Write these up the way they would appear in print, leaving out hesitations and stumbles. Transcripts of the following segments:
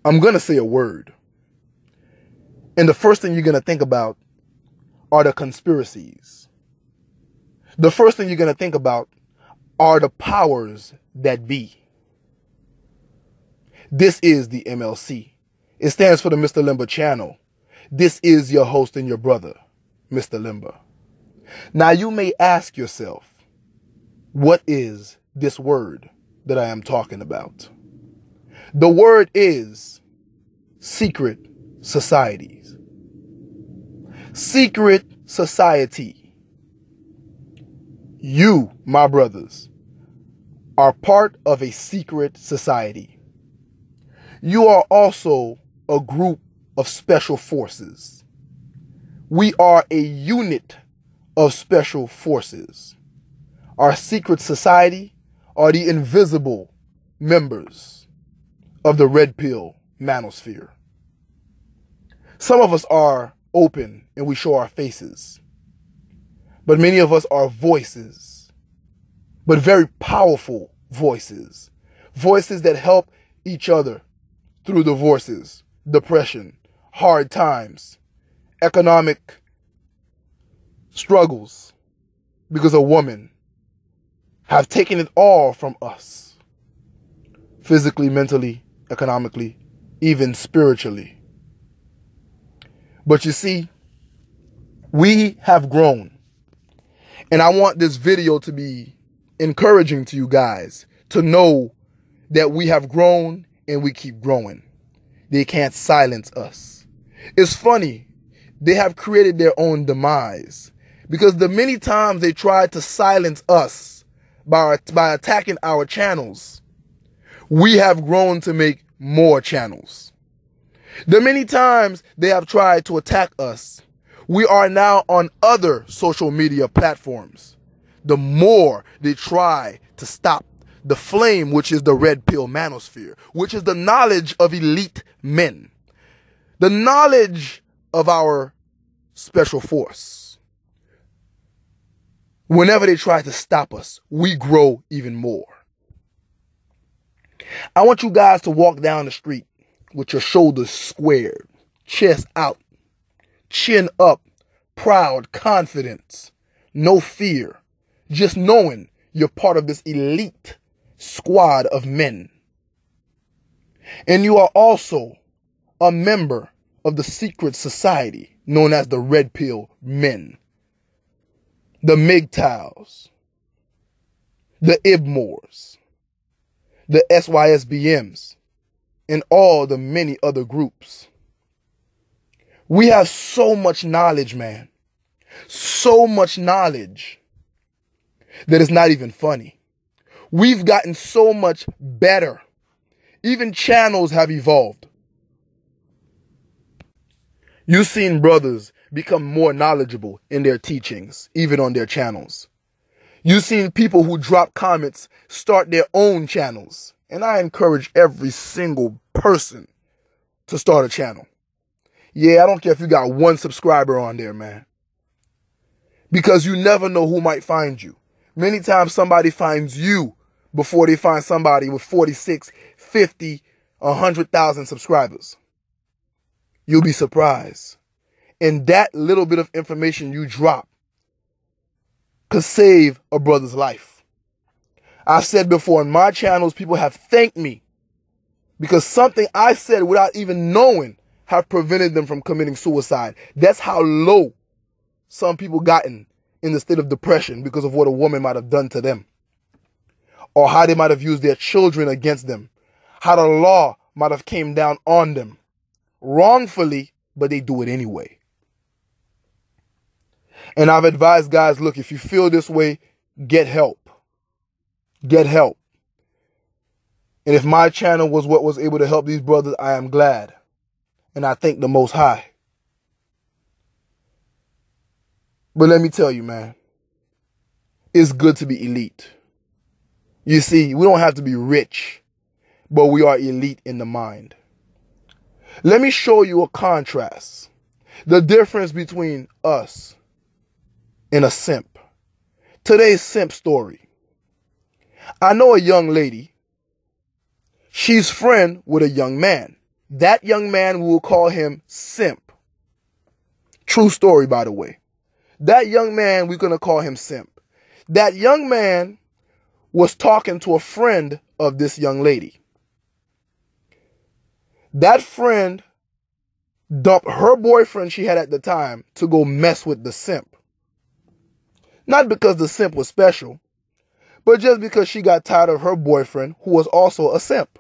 I'm going to say a word. And the first thing you're going to think about are the conspiracies. The first thing you're going to think about are the powers that be. This is the MLC. It stands for the Mr. Limber channel. This is your host and your brother, Mr. Limber. Now you may ask yourself, what is this word that I am talking about? The word is secret societies. Secret society. You, my brothers, are part of a secret society. You are also a group of special forces. We are a unit of special forces. Our secret society are the invisible members of the red pill manosphere. Some of us are open and we show our faces, but many of us are voices, but very powerful voices. Voices that help each other through divorces, depression, hard times, economic struggles, because a woman have taken it all from us, physically, mentally, economically, even spiritually. But you see, we have grown. And I want this video to be encouraging to you guys to know that we have grown and we keep growing. They can't silence us. It's funny. They have created their own demise because the many times they tried to silence us by attacking our channels, we have grown to make more channels. The many times they have tried to attack us, we are now on other social media platforms. The more they try to stop the flame, which is the red pill manosphere, which is the knowledge of elite men, the knowledge of our special force. Whenever they try to stop us, we grow even more. I want you guys to walk down the street with your shoulders squared, chest out, chin up, proud, confidence, no fear, just knowing you're part of this elite squad of men. And you are also a member of the secret society known as the Red Pill Men, the Mgtows, the IBMORs, the sysbms, and all the many other groups. We have so much knowledge, man. So much knowledge that it's not even funny. We've gotten so much better. Even channels have evolved. You've seen brothers become more knowledgeable in their teachings, even on their channels. You've seen people who drop comments start their own channels. And I encourage every single person to start a channel. Yeah, I don't care if you got 1 subscriber on there, man. Because you never know who might find you. Many times somebody finds you before they find somebody with 46, 50, 100,000 subscribers. You'll be surprised. And that little bit of information you drop could save a brother's life. I've said before, in my channels, people have thanked me because something I said without even knowing have prevented them from committing suicide. That's how low some people gotten in the state of depression because of what a woman might have done to them, or how they might have used their children against them, how the law might have came down on them wrongfully, but they do it anyway. And I've advised guys, look, if you feel this way, get help. Get help. And if my channel was what was able to help these brothers, I am glad. And I thank the Most High. But let me tell you, man, it's good to be elite. You see, we don't have to be rich, but we are elite in the mind. Let me show you a contrast. The difference between us and a simp. Today's simp story. I know a young lady. She's friend with a young man. That young man, we will call him Simp. True story, by the way. That young man, we're going to call him Simp. That young man was talking to a friend of this young lady. That friend dumped her boyfriend she had at the time to go mess with the simp. Not because the simp was special, but just because she got tired of her boyfriend, who was also a simp.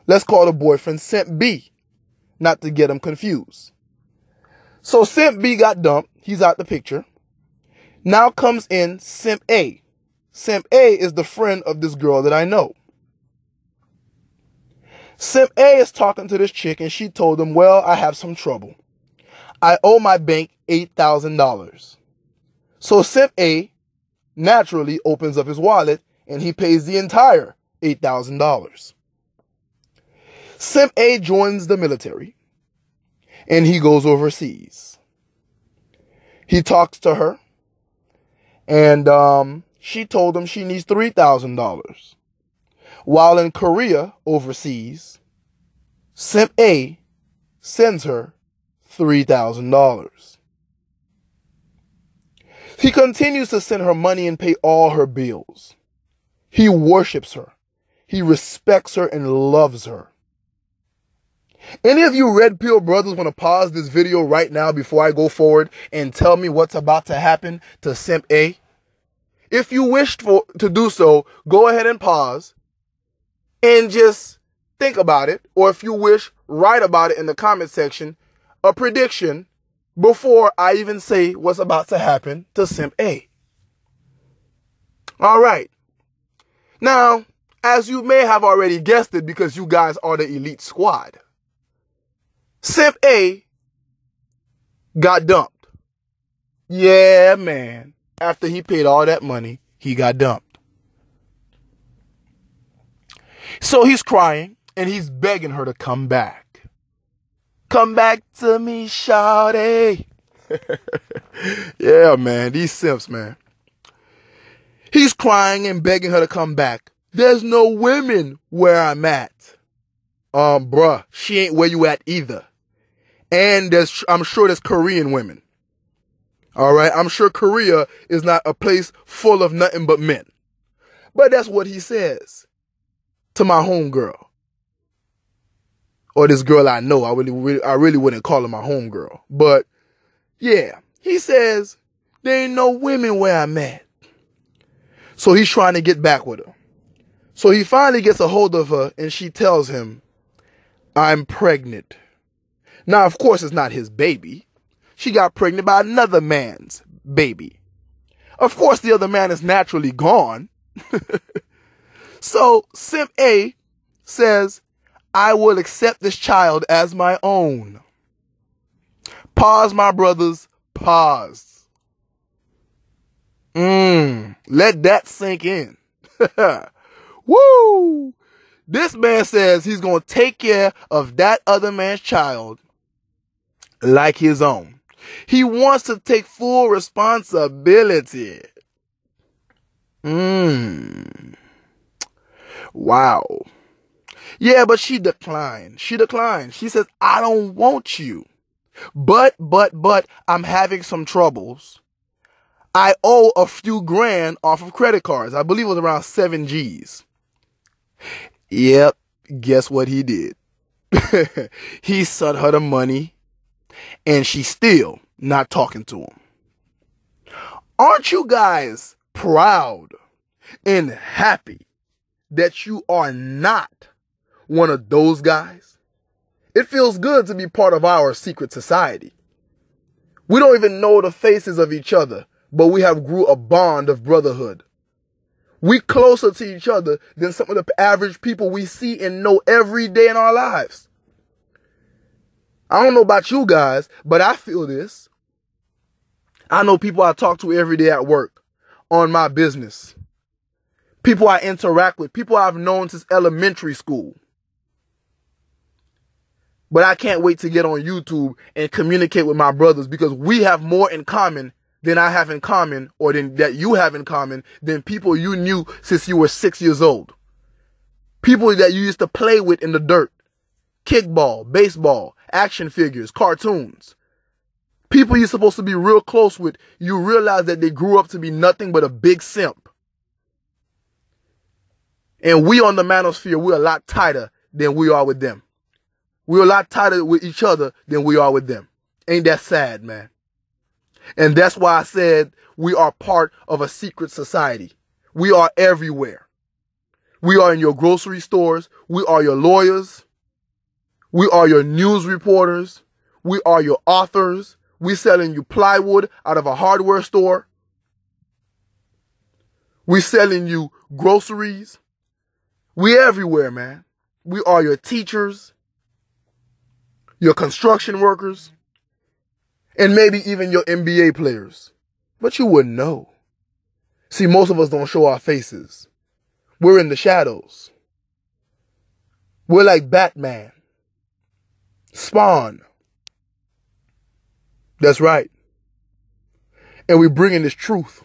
Let's call the boyfriend Simp B, not to get him confused. So Simp B got dumped. He's out the picture. Now comes in Simp A. Simp A is the friend of this girl that I know. Simp A is talking to this chick and she told him, well, I have some trouble. I owe my bank $8,000. So Simp A naturally opens up his wallet and he pays the entire $8,000. Simp A joins the military and he goes overseas. He talks to her and she told him she needs $3,000. While in Korea, overseas, Simp A sends her $3,000. He continues to send her money and pay all her bills. He worships her. He respects her and loves her. Any of you red pill brothers want to pause this video right now before I go forward and tell me what's about to happen to Simp A? If you wish to do so, go ahead and pause and just think about it. Or if you wish, write about it in the comment section, a prediction before I even say what's about to happen to Simp A. All right. Now, as you may have already guessed it because you guys are the elite squad, Simp A got dumped. Yeah, man. After he paid all that money, he got dumped. So he's crying and he's begging her to come back. Come back to me, shawty. Yeah, man. These simps, man. He's crying and begging her to come back. There's no women where I'm at. Bruh, she ain't where you at either. And I'm sure there's Korean women. All right. I'm sure Korea is not a place full of nothing but men. But that's what he says to my homegirl. Or this girl I know. I really wouldn't call her my homegirl. But yeah, he says, there ain't no women where I'm at. So he's trying to get back with her. So he finally gets a hold of her and she tells him, I'm pregnant. Now, of course, it's not his baby. She got pregnant by another man's baby. Of course, the other man is naturally gone. So Simp A says, I will accept this child as my own. Pause, my brothers, pause. Let that sink in. Woo! This man says he's going to take care of that other man's child like his own. He wants to take full responsibility. Wow. Yeah, but she declined. She says, I don't want you. But, I'm having some troubles. I owe a few grand off of credit cards. I believe it was around 7 G's. Yep. Guess what he did? He sent her the money and she's still not talking to him. Aren't you guys proud and happy that you are not one of those guys? It feels good to be part of our secret society. We don't even know the faces of each other, but we have grew a bond of brotherhood. We closer to each other than some of the average people we see and know every day in our lives. I don't know about you guys, but I feel this. I know people I talk to every day at work, on my business. People I interact with, people I've known since elementary school. But I can't wait to get on YouTube and communicate with my brothers because we have more in common than I have in common or than that you have in common than people you knew since you were 6 years old. People that you used to play with in the dirt. kickball, baseball, action figures, cartoons. People you're supposed to be real close with, you realize that they grew up to be nothing but a big simp. And we on the manosphere, we're a lot tighter than we are with them. We're a lot tighter with each other than we are with them. Ain't that sad, man? And that's why I said we are part of a secret society. We are everywhere. We are in your grocery stores. We are your lawyers. We are your news reporters. We are your authors. We selling you plywood out of a hardware store. We selling you groceries. We everywhere, man. We are your teachers, your construction workers, and maybe even your NBA players. But you wouldn't know. See, most of us don't show our faces. We're in the shadows. We're like Batman, Spawn. That's right. And we bring in this truth.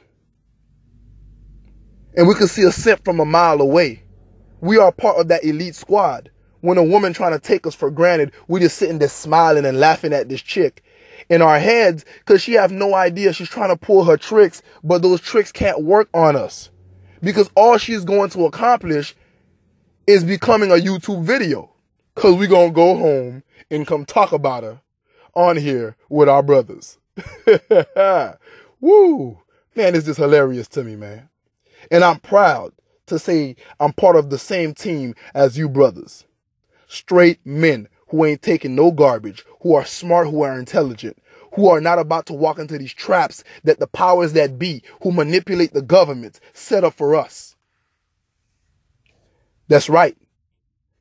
And we can see a simp from a mile away. We are part of that elite squad. When a woman trying to take us for granted, we just sitting there smiling and laughing at this chick in our heads because she have no idea she's trying to pull her tricks, but those tricks can't work on us because all she's going to accomplish is becoming a YouTube video because we're going to go home and come talk about her on here with our brothers. Woo! Man, it's just hilarious to me, man. And I'm proud to say I'm part of the same team as you brothers. Straight men who ain't taking no garbage, who are smart, who are intelligent, who are not about to walk into these traps that the powers that be, who manipulate the government, set up for us. That's right.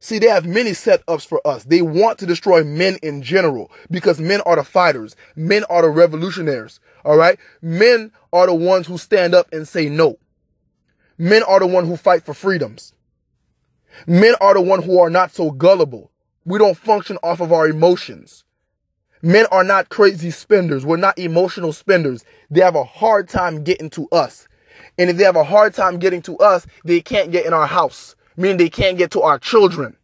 See, they have many setups for us. They want to destroy men in general because men are the fighters. Men are the revolutionaries. All right. Men are the ones who stand up and say no. Men are the ones who fight for freedoms. Men are the ones who are not so gullible. We don't function off of our emotions. Men are not crazy spenders. We're not emotional spenders. They have a hard time getting to us. And if they have a hard time getting to us, they can't get in our house, meaning they can't get to our children.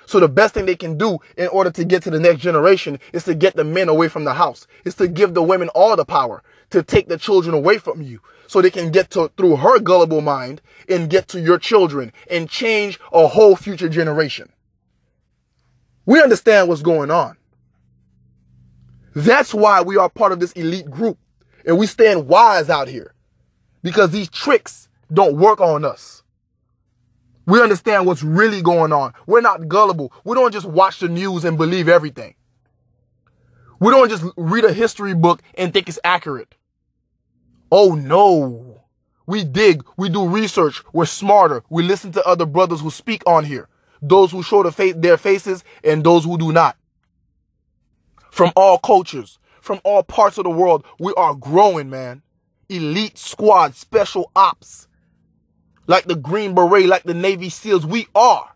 So the best thing they can do in order to get to the next generation is to get the men away from the house. Is to give the women all the power to take the children away from you so they can get to through her gullible mind and get to your children and change a whole future generation. We understand what's going on. That's why we are part of this elite group and we stand wise out here because these tricks don't work on us. We understand what's really going on. We're not gullible. We don't just watch the news and believe everything. We don't just read a history book and think it's accurate. Oh no. We dig. We do research. We're smarter. We listen to other brothers who speak on here. Those who show their faces and those who do not. From all cultures, from all parts of the world, we are growing, man. Elite squad, special ops. Like the Green Beret, like the Navy SEALs, we are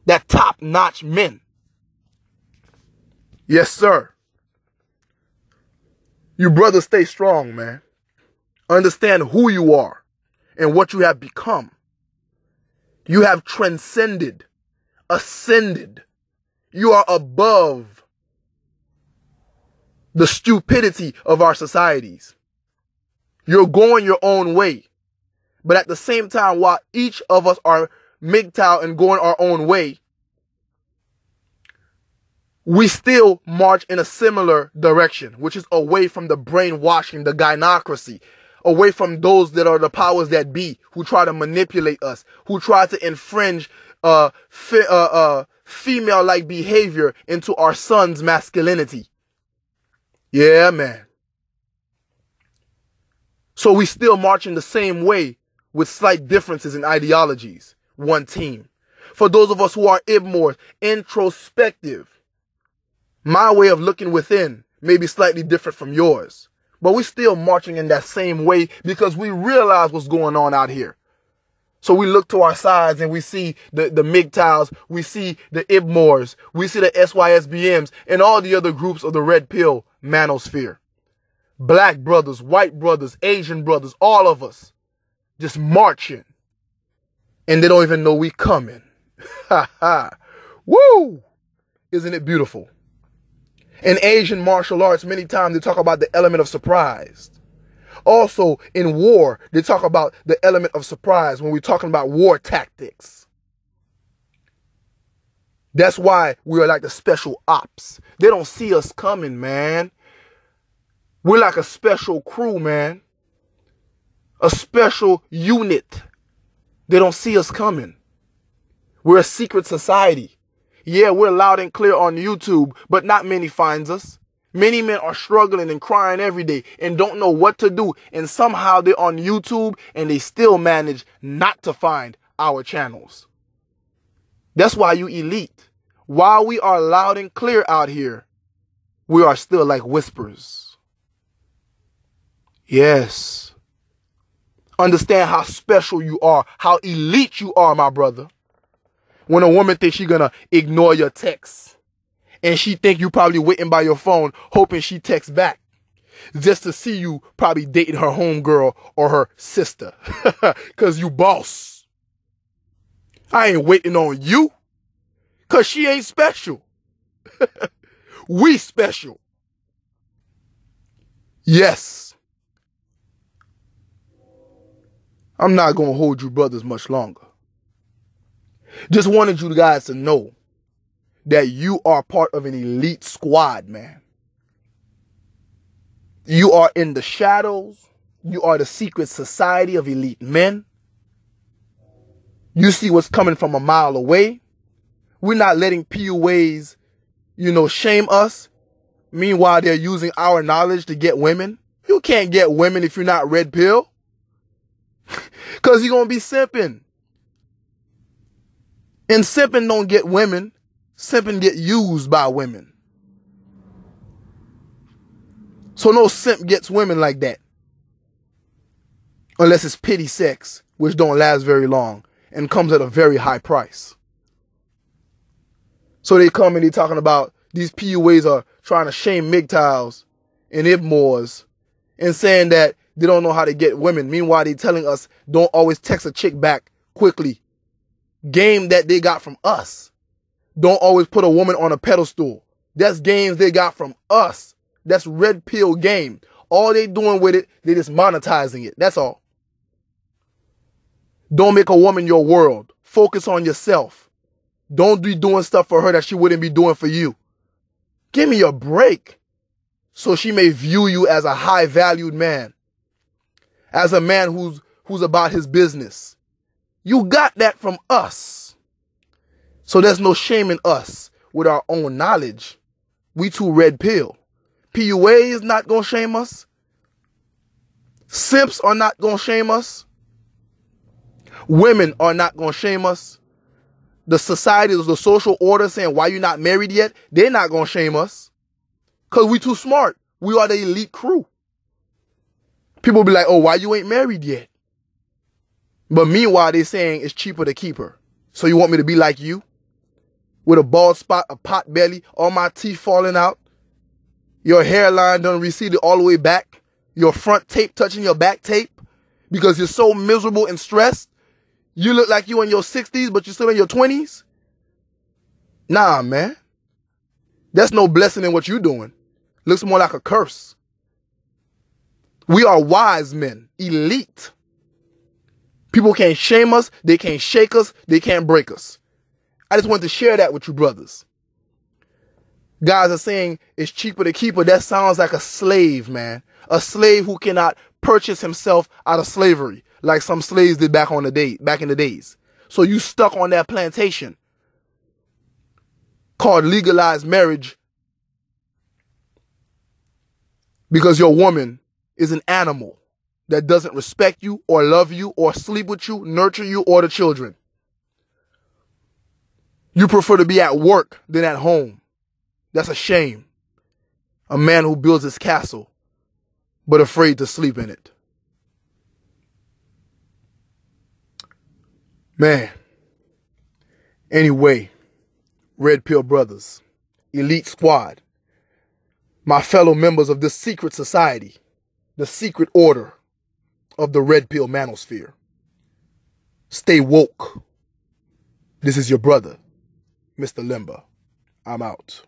that top-notch men. Yes, sir. You brothers stay strong, man. Understand who you are and what you have become. You have transcended, ascended. You are above the stupidity of our societies. You're going your own way. But at the same time, while each of us are Mgtow and going our own way, we still march in a similar direction, which is away from the brainwashing, the gynocracy, away from those that are the powers that be, who try to manipulate us, who try to infringe female-like behavior into our son's masculinity. Yeah, man. So we still march in the same way with slight differences in ideologies. One team. For those of us who are IBMOR, introspective, my way of looking within may be slightly different from yours. But we're still marching in that same way because we realize what's going on out here. So we look to our sides and we see the Mgtows, we see the IBMORs, we see the SYSBMs, and all the other groups of the red pill manosphere. Black brothers, white brothers, Asian brothers, all of us just marching. And they don't even know we coming. Ha ha. Woo! Isn't it beautiful? In Asian martial arts, many times they talk about the element of surprise. Also, in war, they talk about the element of surprise when we're talking about war tactics. That's why we are like the special ops. They don't see us coming, man. We're like a special crew, man. A special unit. They don't see us coming. We're a secret society. Yeah, we're loud and clear on YouTube, but not many finds us. Many men are struggling and crying every day and don't know what to do. And somehow they're on YouTube and they still manage not to find our channels. That's why you elite. While we are loud and clear out here, we are still like whispers. Yes. Understand how special you are, how elite you are, my brother. When a woman thinks she's gonna ignore your texts and she think you probably waiting by your phone hoping she texts back just to see you probably dating her homegirl or her sister because you boss. I ain't waiting on you because she ain't special. We special. Yes. I'm not going to hold you brothers much longer. Just wanted you guys to know that you are part of an elite squad, man. You are in the shadows. You are the secret society of elite men. You see what's coming from a mile away. We're not letting PUAs, shame us. Meanwhile, they're using our knowledge to get women. You can't get women if you're not red pill. Because you're going to be simping. And simping don't get women. Simping get used by women. So no simp gets women like that. Unless it's pity sex, which don't last very long and comes at a very high price. So they come and they're talking about these PUAs are trying to shame Mgtows and IBMORs and saying that they don't know how to get women. Meanwhile, they're telling us don't always text a chick back quickly. Game that they got from us. Don't always put a woman on a pedestal. That's games they got from us. That's red pill game. All they doing with it, they just monetizing it. That's all. Don't make a woman your world. Focus on yourself. Don't be doing stuff for her that she wouldn't be doing for you. Give me a break so she may view you as a high valued man. As a man who's about his business. You got that from us. So there's no shame in us with our own knowledge. We too red pill. PUA is not going to shame us. Simps are not going to shame us. Women are not going to shame us. The society, the social order saying, why you not married yet? They're not going to shame us. Because we too smart. We are the elite crew. People be like, oh, why you ain't married yet? But meanwhile, they saying it's cheaper to keep her. So you want me to be like you? With a bald spot, a pot belly, all my teeth falling out. Your hairline done receded all the way back. Your front tape touching your back tape. Because you're so miserable and stressed. You look like you in your 60s, but you're still in your 20s. Nah, man. That's no blessing in what you're doing. Looks more like a curse. We are wise men. Elite. People can't shame us. They can't shake us. They can't break us. I just wanted to share that with you brothers. Guys are saying it's cheaper to keep her. That sounds like a slave, man. A slave who cannot purchase himself out of slavery. Like some slaves did back in the days. So you stuck on that plantation called legalized marriage because your woman is an animal that doesn't respect you or love you or sleep with you, nurture you or the children. You prefer to be at work than at home. That's a shame. A man who builds his castle but afraid to sleep in it. Man. Anyway, Red Pill Brothers, Elite Squad, my fellow members of this secret society, the secret order of the Red Pill manosphere. Stay woke. This is your brother, Mr. Limber. I'm out.